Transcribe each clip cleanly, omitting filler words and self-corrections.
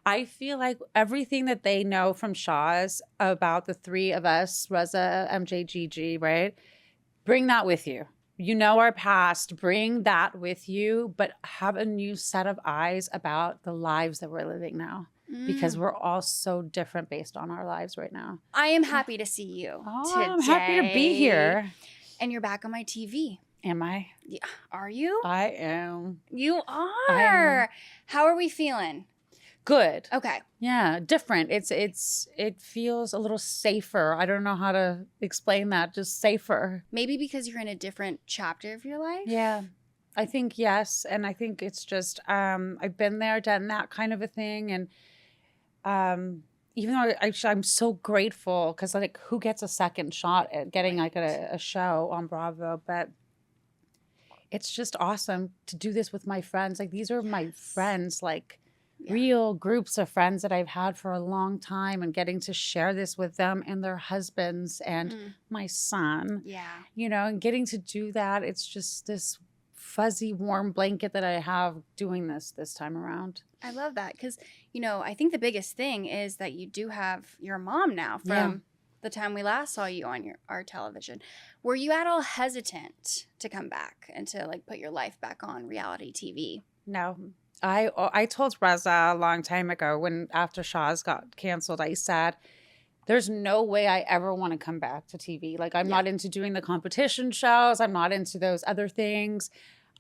I feel like everything that they know from Shahs about the three of us, Reza, MJ, GG, right? Bring that with you. You know our past, bring that with you, but have a new set of eyes about the lives that we're living now. Because we're all so different based on our lives right now. I am happy to see you today. I'm happy to be here. And you're back on my TV. Am I? Yeah. Are you? I am. You are. I am. How are we feeling? Good. Okay. Yeah, different. It feels a little safer. I don't know how to explain that. Just safer. Maybe because you're in a different chapter of your life? Yeah. I think yes. And I think it's just I've been there, done that kind of a thing. And even though I'm so grateful because like who gets a second shot at getting like a show on Bravo, but it's just awesome to do this with my friends. Like these are my friends, like real groups of friends that I've had for a long time, and getting to share this with them and their husbands and my son. Yeah. You know, and getting to do that, it's just this fuzzy warm blanket that I have doing this time around. I love that because, you know, I think the biggest thing is that you do have your mom now from the time we last saw you on our television. Were you at all hesitant to come back and to like put your life back on reality TV? No. I told Reza a long time ago when after Shahs got canceled, I said, there's no way I ever want to come back to TV. Like I'm not into doing the competition shows. I'm not into those other things.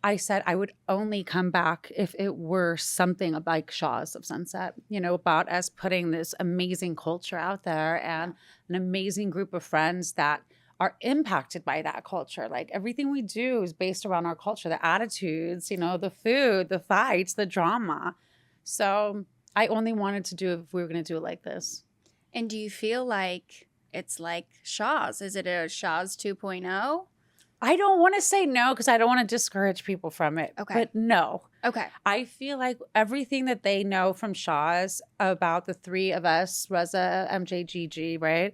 I said I would only come back if it were something like Shahs of Sunset, you know, about us putting this amazing culture out there and an amazing group of friends that are impacted by that culture. Like everything we do is based around our culture, the attitudes, you know, the food, the fights, the drama. So I only wanted to do it if we were going to do it like this. And do you feel like it's like Shahs? Is it a Shahs 2.0? I don't want to say no because I don't want to discourage people from it. Okay. But no. Okay. I feel like everything that they know from Shahs about the three of us, Reza, MJ, GG, right?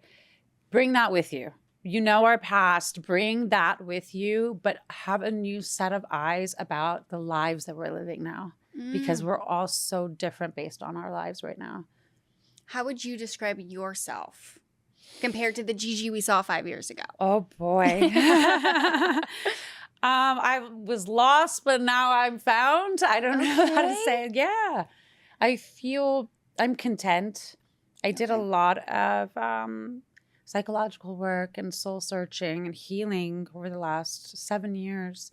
Bring that with you. You know our past, bring that with you, but have a new set of eyes about the lives that we're living now. Because we're all so different based on our lives right now. How would you describe yourself compared to the Gigi we saw 5 years ago? Oh, boy. I was lost, but now I'm found. I don't know how to say it. Yeah. I feel I'm content. I did a lot of psychological work and soul searching and healing over the last 7 years.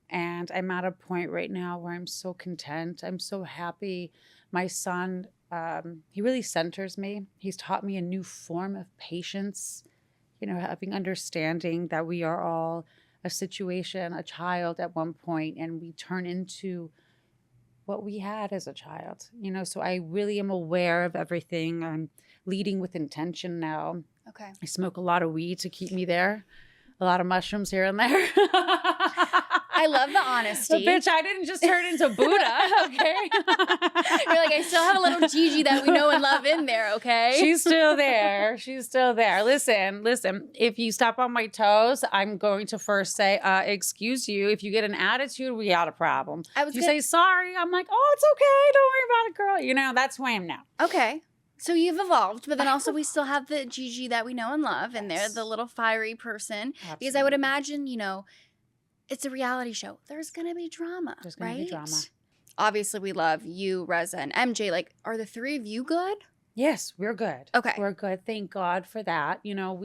And I'm at a point right now where I'm so content. I'm so happy. My son, he really centers me. He's taught me a new form of patience, you know, having understanding that we are all a situation, a child at one point, and we turn into what we had as a child, you know, so I really am aware of everything. I'm leading with intention now. Okay. I smoke a lot of weed to keep me there, a lot of mushrooms here and there. I love the honesty. But bitch, I didn't just turn into Buddha, okay? You're like, I still have a little Gigi that we know and love in there, okay? She's still there. She's still there. Listen. If you step on my toes, I'm going to first say, excuse you. If you get an attitude, we got a problem. If you say sorry, I'm like, oh, it's okay. Don't worry about it, girl. You know, that's who I am now. Okay. So you've evolved, but then also we still have the Gigi that we know and love, and they're the little fiery person. Absolutely. Because I would imagine, you know, it's a reality show. There's going to be drama, There's going to be drama. Obviously, we love you, Reza, and MJ. Like, are the three of you good? Yes, we're good. Okay. We're good. Thank God for that. You know,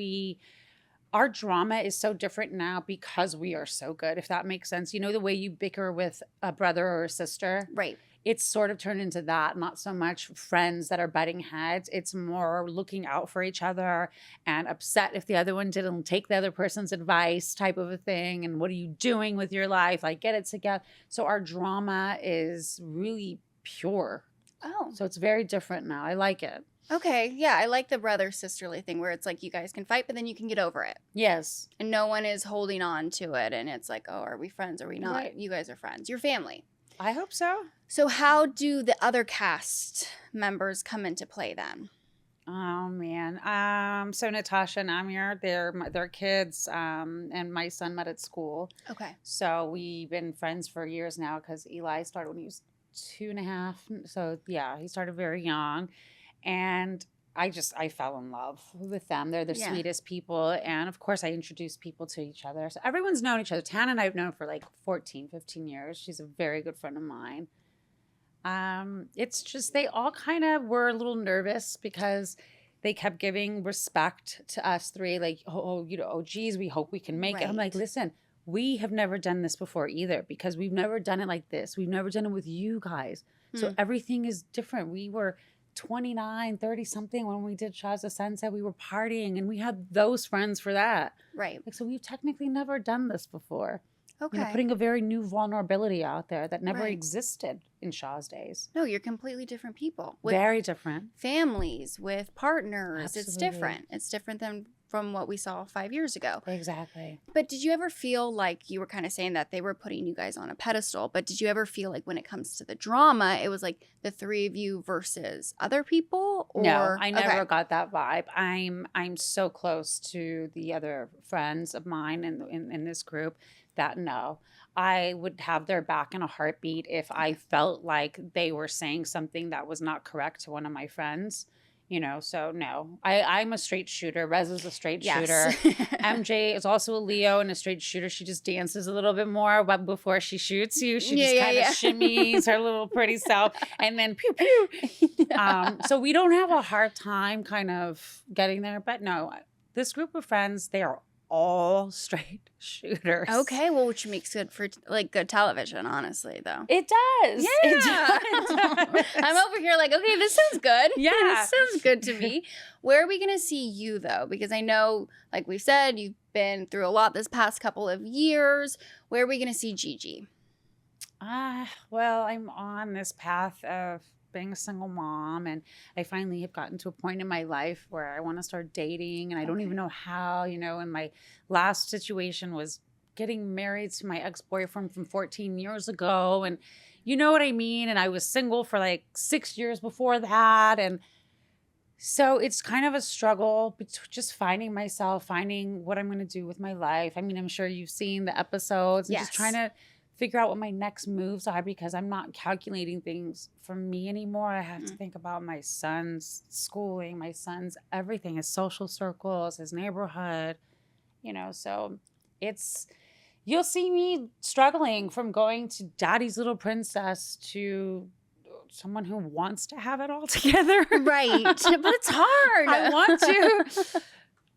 our drama is so different now because we are so good, if that makes sense. You know, the way you bicker with a brother or a sister? Right. It's sort of turned into that, not so much friends that are butting heads. It's more looking out for each other and upset if the other one didn't take the other person's advice type of a thing. And what are you doing with your life? Like, get it together. So our drama is really pure. Oh. So it's very different now. I like it. Okay. Yeah. I like the brother-sisterly thing where it's like you guys can fight, but then you can get over it. Yes. And no one is holding on to it. And it's like, oh, are we friends? Are we not? Right. You guys are friends. You're family. I hope so. So how do the other cast members come into play then? Oh, man. So Natasha and Amir, they're kids, and my son met at school. Okay. So we've been friends for years now because Eli started when he was 2.5. So yeah, he started very young. And I fell in love with them. They're the sweetest people. And of course, I introduced people to each other. So everyone's known each other. Tana and I have known for like 14, 15 years. She's a very good friend of mine. It's just they all kind of were a little nervous because they kept giving respect to us three. Like, oh, geez, we hope we can make it. I'm like, listen, we have never done this before either because we've never done it like this. We've never done it with you guys. So everything is different. We were 29, 30 something when we did Shahs of Sunset. We were partying and we had those friends for that. Right. Like, so we've technically never done this before. Okay. You know, putting a very new vulnerability out there that never existed in Shah's days. No, you're completely different people. With very different. Families, with partners. Absolutely. It's different. It's different than from what we saw 5 years ago. Exactly. But did you ever feel like you were kind of saying that they were putting you guys on a pedestal, but did you ever feel like when it comes to the drama, it was like the three of you versus other people? Or? No, I never got that vibe. I'm so close to the other friends of mine in this group that no, I would have their back in a heartbeat if I felt like they were saying something that was not correct to one of my friends. You know, so no, I'm a straight shooter. Rez is a straight shooter. MJ is also a Leo and a straight shooter. She just dances a little bit more before she shoots you. She just kind of shimmies her little pretty self and then pew, pew. So we don't have a hard time kind of getting there. But no, this group of friends, they are all straight shooters. Okay, well, which makes good for like good television, honestly, though. It does. Yeah. It does. I'm over here like, okay, this sounds good. Yeah. This sounds good to me. Where are we going to see you, though? Because I know, like we said, you've been through a lot this past couple of years. Where are we going to see Gigi? Well, I'm on this path of being a single mom, and I finally have gotten to a point in my life where I want to start dating, and I don't even know how, you know, and my last situation was getting married to my ex-boyfriend from 14 years ago, and you know what I mean, and I was single for like 6 years before that, and so it's kind of a struggle, just finding myself, finding what I'm going to do with my life. I mean, I'm sure you've seen the episodes, and just trying to figure out what my next moves are because I'm not calculating things for me anymore. I have to think about my son's schooling, my son's everything, his social circles, his neighborhood, you know, so you'll see me struggling from going to daddy's little princess to someone who wants to have it all together. Right. But it's hard. I want to.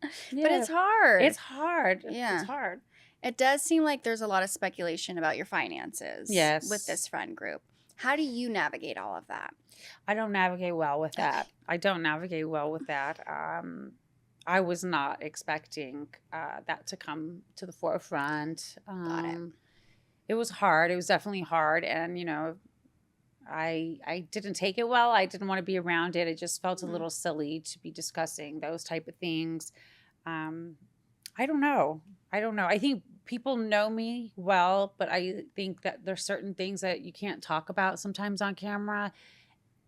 But it's hard. It's hard. Yeah. It's hard. It does seem like there's a lot of speculation about your finances with this friend group. How do you navigate all of that? I don't navigate well with that. I was not expecting that to come to the forefront. Got it. It was hard. It was definitely hard. And, you know, I didn't take it well. I didn't want to be around it. It just felt a little silly to be discussing those type of things. I don't know. I think people know me well, but I think that there's certain things that you can't talk about sometimes on camera,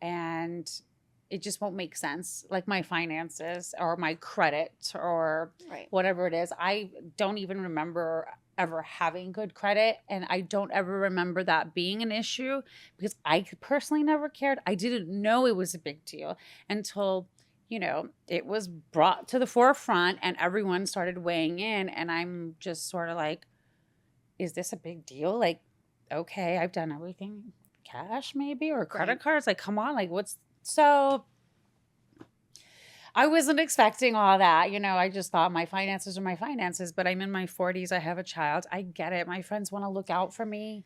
and it just won't make sense. Like my finances or my credit or whatever it is. I don't even remember ever having good credit, and I don't ever remember that being an issue because I personally never cared. I didn't know it was a big deal until, you know, it was brought to the forefront and everyone started weighing in, and I'm just sort of like, is this a big deal? Like, okay, I've done everything cash maybe or credit cards. Like, come on, like so I wasn't expecting all that. You know, I just thought my finances are my finances, but I'm in my 40s. I have a child. I get it. My friends want to look out for me.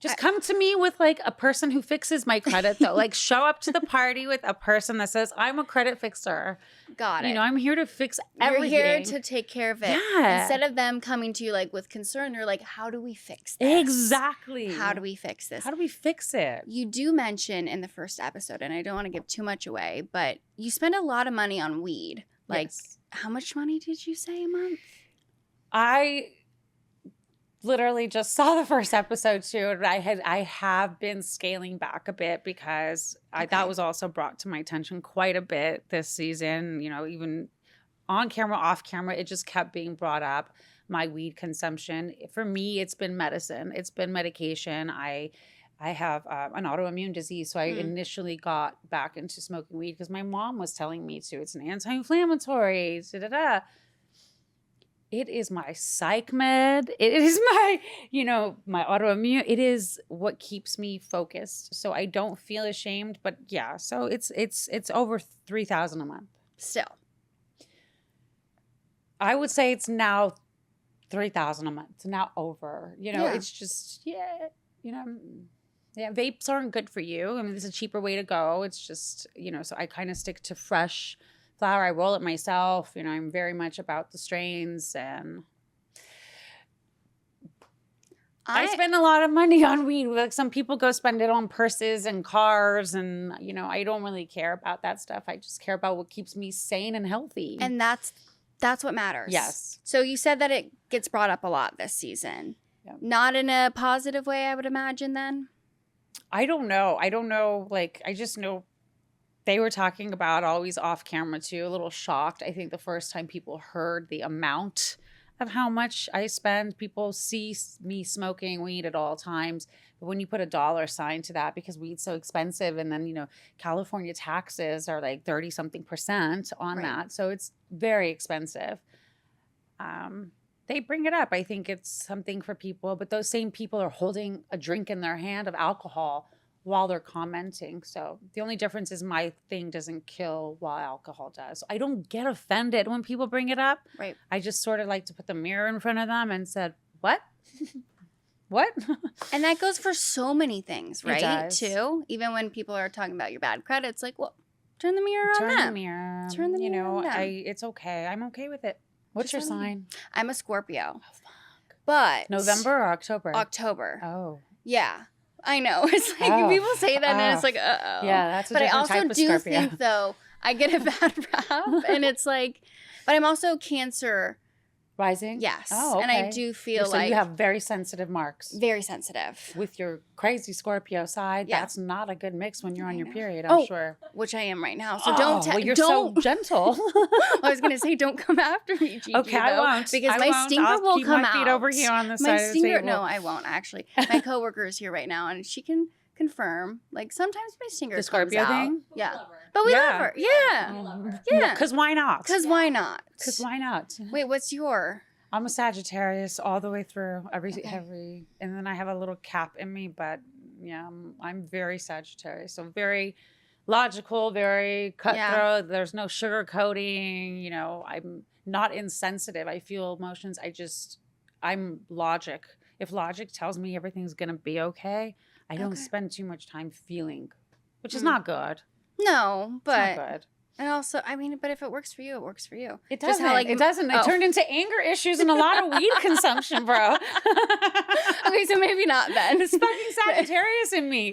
Just come to me with like a person who fixes my credit though. Like show up to the party with a person that says, I'm a credit fixer. Got it. You know, I'm here to fix everything. You're here to take care of it. Yeah. Instead of them coming to you like with concern, they're like, how do we fix this? Exactly. How do we fix this? How do we fix it? You do mention in the first episode, and I don't want to give too much away, but you spend a lot of money on weed. Like, how much money did you say a month? I literally just saw the first episode too, and I have been scaling back a bit because that was also brought to my attention quite a bit this season. You know, even on camera, off camera, it just kept being brought up. My weed consumption, for me, it's been medicine. It's been medication. I I have an autoimmune disease. So I initially got back into smoking weed because my mom was telling me to. It's an anti-inflammatory, da-da-da. It is my psych med. It is my, my autoimmune. It is what keeps me focused. So I don't feel ashamed. But yeah, so it's over $3,000 a month. Still. I would say it's now $3,000 a month. It's now over. It's just, vapes aren't good for you. I mean, there's a cheaper way to go. It's just, so I kind of stick to fresh flower. I roll it myself. I'm very much about the strains, and I spend a lot of money on weed. Like some people go spend it on purses and cars, and I don't really care about that stuff. I just care about what keeps me sane and healthy. And that's what matters. Yes. So you said that it gets brought up a lot this season. Yeah. Not in a positive way, I would imagine then. I don't know. Like, I just know they were talking about always off camera too, a little shocked. I think the first time people heard the amount of how much I spend, people see me smoking weed at all times. But when you put a dollar sign to that, because weed's so expensive, and then, California taxes are like 30-something% on that. So it's very expensive. They bring it up. I think it's something for people, but those same people are holding a drink in their hand of alcohol while they're commenting. So the only difference is my thing doesn't kill while alcohol does. So I don't get offended when people bring it up. Right. I just sort of like to put the mirror in front of them and said, what? What? And that goes for so many things, right? It does. Too. Even when people are talking about your bad credit, it's like, well, turn the mirror on them. Turn the mirror. Turn the mirror on them. It's okay. I'm okay with it. What's your sign? I'm a Scorpio. Oh, fuck. But November or October? October. Oh. Yeah. I know. It's like people say that and it's like, uh-oh. Yeah, that's a different type of Scorpio. But I also do think, though, I get a bad rap. And it's like, but I'm also Cancer. Rising? Yes. Oh, okay. And I do feel so you have very sensitive marks. Very sensitive. With your crazy Scorpio side, that's not a good mix when you're on your period, I'm sure. Which I am right now. So don't you're so gentle. I was going to say, don't come after me, Gigi. Okay, I won't. Because my stinker will keep come my out. feet over here on the side of the table. No, I won't, actually. My coworker is here right now, and she can confirm. Like, sometimes my stinker comes out. The Scorpio thing? Yeah. But we love her. Yeah. Yeah. Because why not? Because why not? Because why not? Wait, what's your... I'm a Sagittarius all the way through every, and then I have a little cap in me, but yeah, I'm very Sagittarius. So very logical, very cutthroat. Yeah. There's no sugarcoating. I'm not insensitive. I feel emotions. I'm logic. If logic tells me everything's going to be okay, I don't spend too much time feeling, which is not good. No, but it's not good. And also, I mean, but if it works for you, it works for you. It doesn't. It doesn't. It turned into anger issues and a lot of weed consumption, bro. Okay, so maybe not then. It's fucking Sagittarius in me.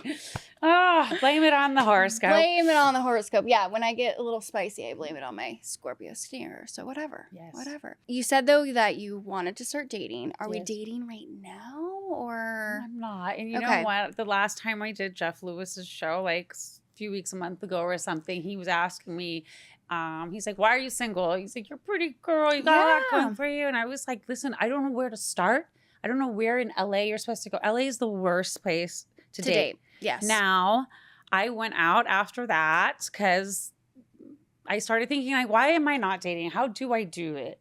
Oh, blame it on the horoscope. Blame it on the horoscope. Yeah, when I get a little spicy, I blame it on my Scorpio stinger. So whatever. Yes. Whatever. You said, though, that you wanted to start dating. Are we dating right now, or? I'm not. And you know what? The last time I did Jeff Lewis's show, like... a month ago or something, he was asking me, he's like, why are you single? He's like, you're a pretty girl, you got a lot going for you. And I was like, listen, I don't know where to start. I don't know where in LA you're supposed to go. LA is the worst place to date. Yes. Now, I went out after that because I started thinking, like, why am I not dating? How do I do it?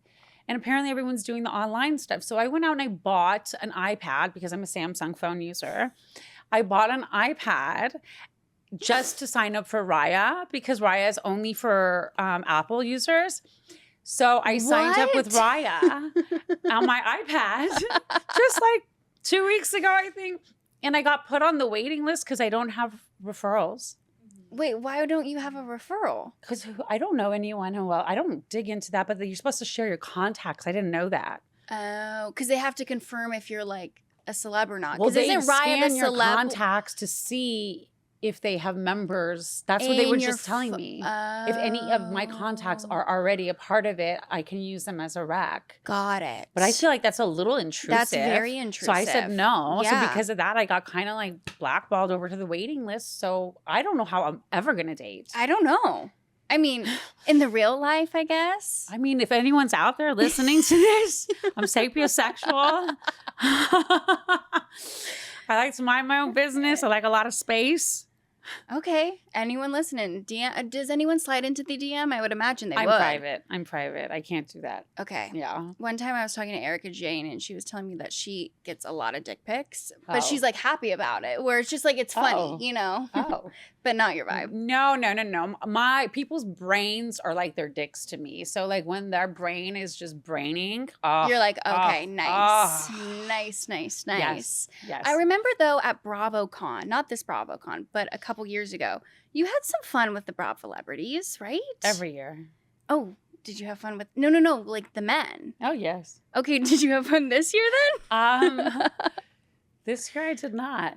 And apparently everyone's doing the online stuff. So I went out and I bought an iPad because I'm a Samsung phone user. I bought an iPad just to sign up for Raya, because Raya is only for Apple users. So I signed up with Raya on my iPad just like 2 weeks ago, I think. And I got put on the waiting list because I don't have referrals. Wait, why don't you have a referral? Because I don't know anyone who, I don't dig into that, but you're supposed to share your contacts. I didn't know that. Oh, because they have to confirm if you're like a celeb or not. Well, they scan your contacts to see if they have members. That's what they were just telling me. If any of my contacts are already a part of it, I can use them as a rec. Got it. But I feel like that's a little intrusive. That's very intrusive. So I said no. Yeah. So because of that, I got kind of like blackballed over to the waiting list. So I don't know how I'm ever going to date. I don't know. I mean, in the real life, I guess. I mean, if anyone's out there listening to this, I'm sapiosexual. I like to mind my own business. I like a lot of space. Okay. Anyone listening? Does anyone slide into the DM? I would imagine they would. I'm private. I can't do that. Okay. Yeah. One time I was talking to Erica Jane and she was telling me that she gets a lot of dick pics, but she's like happy about it, where it's just like it's funny, you know? Oh. But not your vibe. No. My people's brains are like their dicks to me. So like when their brain is just braining, you're like, okay, nice. Yes. I remember though at BravoCon, not this BravoCon, but a couple years ago, you had some fun with the Bravo celebrities, right? Every year. Oh, did you have fun with? No, like the men. Oh yes. Okay, did you have fun this year then? This year I did not.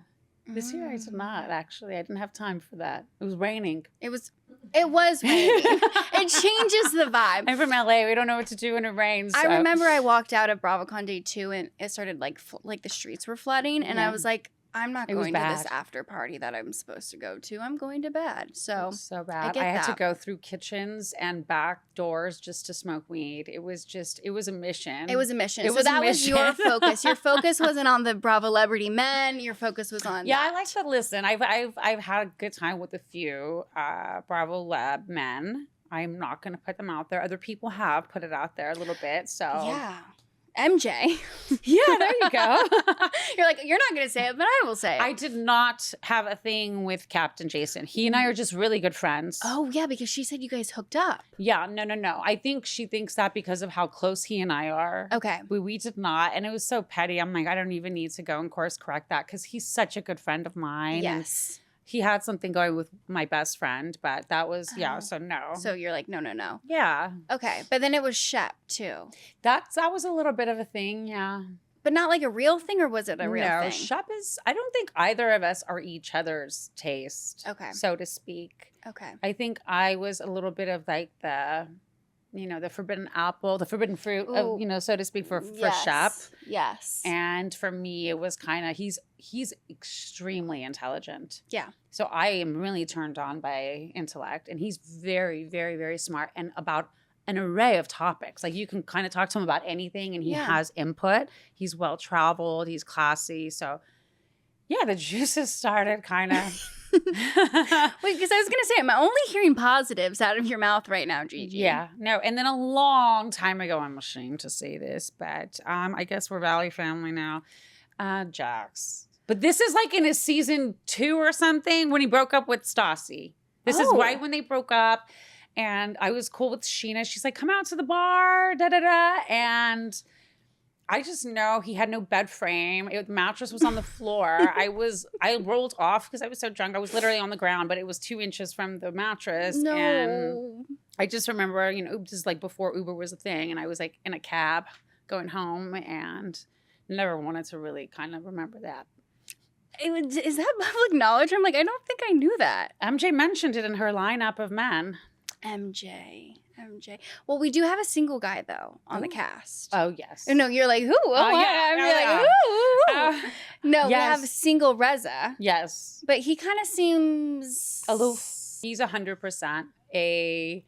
Actually. I didn't have time for that. It was raining. It was raining. It changes the vibe. I'm from LA. We don't know what to do when it rains. So. I remember I walked out of BravoCon day 2 and it started like the streets were flooding and I was like, I'm not going to this after party that I'm supposed to go to. I'm going to bed. So bad. I had to go through kitchens and back doors just to smoke weed. It was a mission. It was a mission. Was your focus. Your focus wasn't on the Bravo celebrity men. Your focus was on I like to listen. I've had a good time with a few Bravo Lab men. I'm not going to put them out there. Other people have put it out there a little bit. So yeah. MJ. Yeah, there you go. You're like, you're not going to say it, but I will say it. I did not have a thing with Captain Jason. He and I are just really good friends. Oh, yeah, because she said you guys hooked up. Yeah, no. I think she thinks that because of how close he and I are. Okay. We did not. And it was so petty. I'm like, I don't even need to go and course correct that because he's such a good friend of mine. Yes. He had something going with my best friend, but that was, so no. So you're like, no. Yeah. Okay. But then it was Shep, too. That was a little bit of a thing, yeah. But not like a real thing, or was it a real thing? No, Shep is, I don't think either of us are each other's taste, so to speak. Okay. I think I was a little bit of like the forbidden apple, the forbidden fruit, of, so to speak, for Shep. Yes. And for me, it was kind of, he's extremely intelligent. Yeah. So I am really turned on by intellect. And he's very, very, very smart and about an array of topics. Like you can kind of talk to him about anything and he has input. He's well-traveled. He's classy. So yeah, the juices started kind of... Wait, because I was going to say, I'm only hearing positives out of your mouth right now, Gigi. Yeah, no. And then a long time ago, I'm ashamed to say this, but I guess we're Valley family now. Jax. But this is like in his season 2 or something when he broke up with Stassi. This is right when they broke up. And I was cool with Sheena. She's like, come out to the bar, da-da-da. And... I just know he had no bed frame. Mattress was on the floor. I rolled off because I was so drunk. I was literally on the ground, but it was 2 inches from the mattress. No. And I just remember, this is like before Uber was a thing. And I was like in a cab going home and never wanted to really kind of remember that. Is that public knowledge? I'm like, I don't think I knew that. MJ mentioned it in her lineup of men. MJ. Well, we do have a single guy, though, on the cast. Oh, yes. No, you're like, who? Oh, yeah. I'm like, who? No, we have a single Reza. Yes. But he kind of seems... aloof. He's 100% a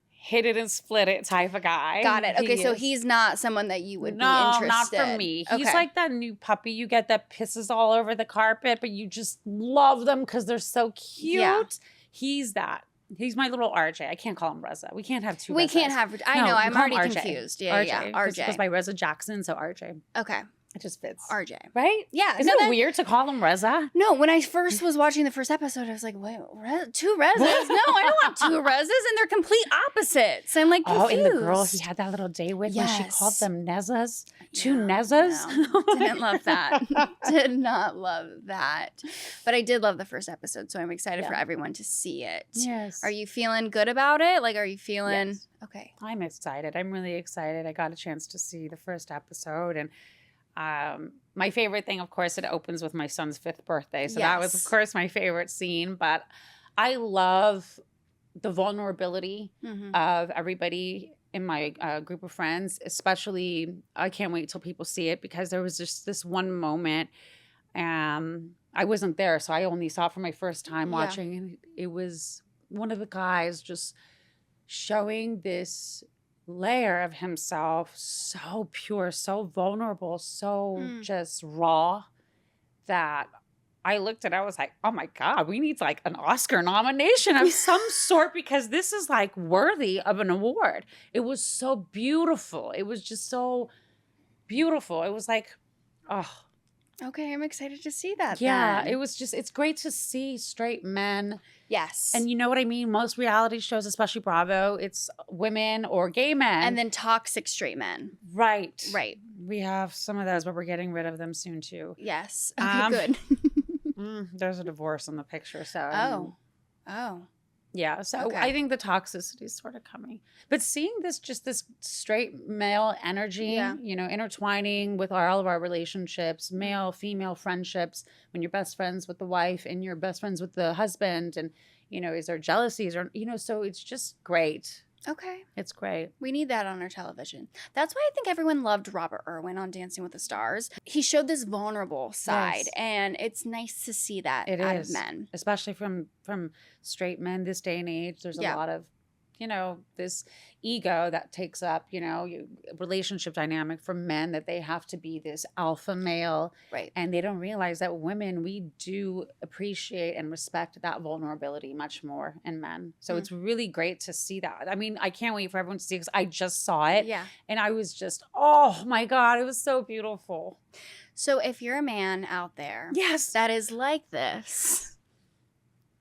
hit it and split it type of guy. Got it. Okay, so he's not someone that you would be interested in. No, not for me. He's like that new puppy you get that pisses all over the carpet, but you just love them because they're so cute. Yeah. He's that. He's my little RJ. I can't call him Reza. We can't have two. We Rezas. can't have. I know. I'm already confused. Yeah, RJ. RJ. Because by Reza Jackson, so RJ. Okay. It just fits. RJ. Right? Yeah. Isn't it weird to call him Reza? No, when I first was watching the first episode, I was like, wait, 2 Rezas? No, I don't want 2 Rezas. And they're complete opposites. I'm like confused. Oh, and the girl he had that little date with when she called them Nezas. 2 Nezas? No. Didn't love that. Did not love that. But I did love the first episode, so I'm excited for everyone to see it. Yes. Are you feeling good about it? Like, are you feeling... Yes. Okay. I'm excited. I'm really excited. I got a chance to see the first episode and my favorite thing, of course, it opens with my son's 5th birthday. So that was, of course, my favorite scene. But I love the vulnerability of everybody in my group of friends, especially, I can't wait till people see it because there was just this one moment. I wasn't there, so I only saw it for my first time watching. And it was one of the guys just showing this layer of himself, so pure, so vulnerable, so just raw, that I looked at, I was like, oh my God, we need like an Oscar nomination of some sort because this is like worthy of an award. It was so beautiful. It was just so beautiful. It was like, oh. Okay, I'm excited to see that. Yeah, then. it was just, it's great to see straight men. Yes. And you know what I mean? Most reality shows, especially Bravo, it's women or gay men. And then toxic straight men. Right. Right. We have some of those, but we're getting rid of them soon too. Yes. Okay, good. There's a divorce in the picture, so. Oh. Yeah, so Okay. I think the toxicity is sort of coming. But seeing this straight male energy, you know, intertwining with all of our relationships, male, female friendships, when you're best friends with the wife and you're best friends with the husband, and, you know, is there jealousies or, you know, so it's just great. Okay. It's great. We need that on our television. That's why I think everyone loved Robert Irwin on Dancing with the Stars. He showed this vulnerable side, and it's nice to see that out of men. Especially from straight men this day and age. There's a lot of, you know, this ego that takes up, you know, relationship dynamic for men that they have to be this alpha male. Right. And they don't realize that women, we do appreciate and respect that vulnerability much more in men. So it's really great to see that. I mean, I can't wait for everyone to see it because I just saw it. Yeah. And I was just, oh my God, it was so beautiful. So if you're a man out there that is like this,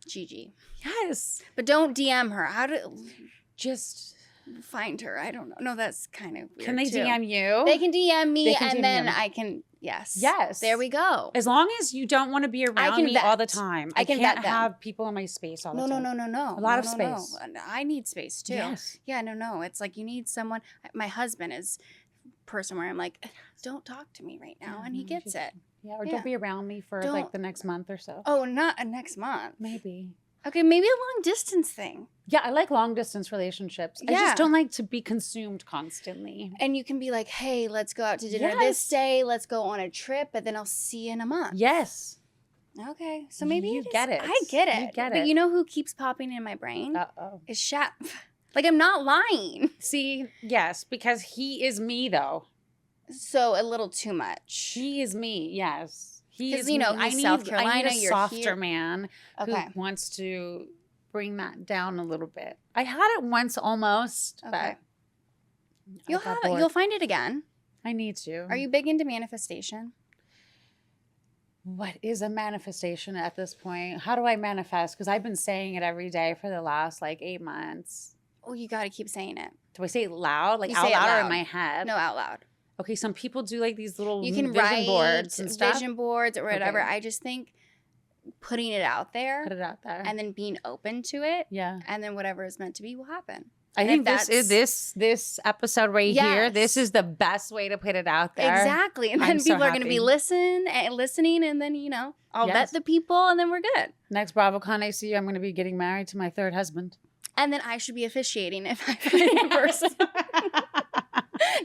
GG. Yes. But don't DM her. How to just find her? I don't know. No, that's kind of weird. Can they too. DM you? They can DM me, can and DM then you. I can. Yes. Yes. There we go. As long as you don't want to be around can me all the time. I can can't vet them. have people in my space all the time. No. A lot of space. No. I need space too. Yes. Yeah, no. It's like you need someone. My husband is a person where I'm like, don't talk to me right now. And he gets it. Yeah, or don't be around me for like the next month or so. Oh, not next month. Maybe. Okay, maybe a long distance thing. Yeah, I like long distance relationships. I just don't like to be consumed constantly. And you can be like, hey, let's go out to dinner this day. Let's go on a trip, and then I'll see you in a month. Yes. Okay, so maybe you get it. I get it. You get But it. you know who keeps popping in my brain? Uh-oh. Is Shep. Like, I'm not lying. See, yes, because he is me, though. So a little too much. He is me, yes. Because, you know, in South Carolina, I need a you're softer here. man who Okay. wants to bring that down a little bit. I had it once almost, Okay. but You'll find it again. I need to. Are you big into manifestation? What is a manifestation at this point? How do I manifest? Because I've been saying it every day for the last like 8 months. Oh, you got to keep saying it. Do I say it loud? Like You out say it loud or in loud. my head? No, out loud. Okay, some people do like these little You can vision write boards and stuff. vision boards or whatever. Okay. I just think putting it out there Put it out there. and then being open to it, yeah. and then whatever is meant to be will happen. I And think if this episode right here, this Yes. is the best way to put it out there. Exactly. And then I'm so people are going to be happy. listening, and then, you know, I'll vet Yes. the people, and then we're good. Next BravoCon I see you, I'm going to be getting married to my third husband. And then I should be officiating if I find the person.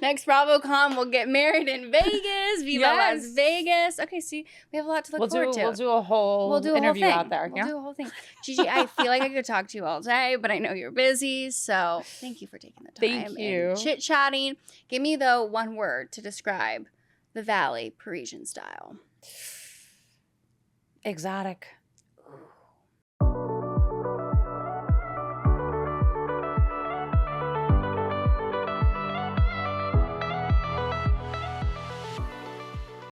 Next BravoCon, we'll get married in Vegas. Viva Yes. Las Vegas. Okay, see, we have a lot to look forward to. We'll do a whole interview out there. We'll do a whole thing. Gigi, I feel like I could talk to you all day, but I know you're busy. So thank you for taking the time. Thank you. And chit-chatting. Give me, though, one word to describe the Valley Parisian style. Exotic.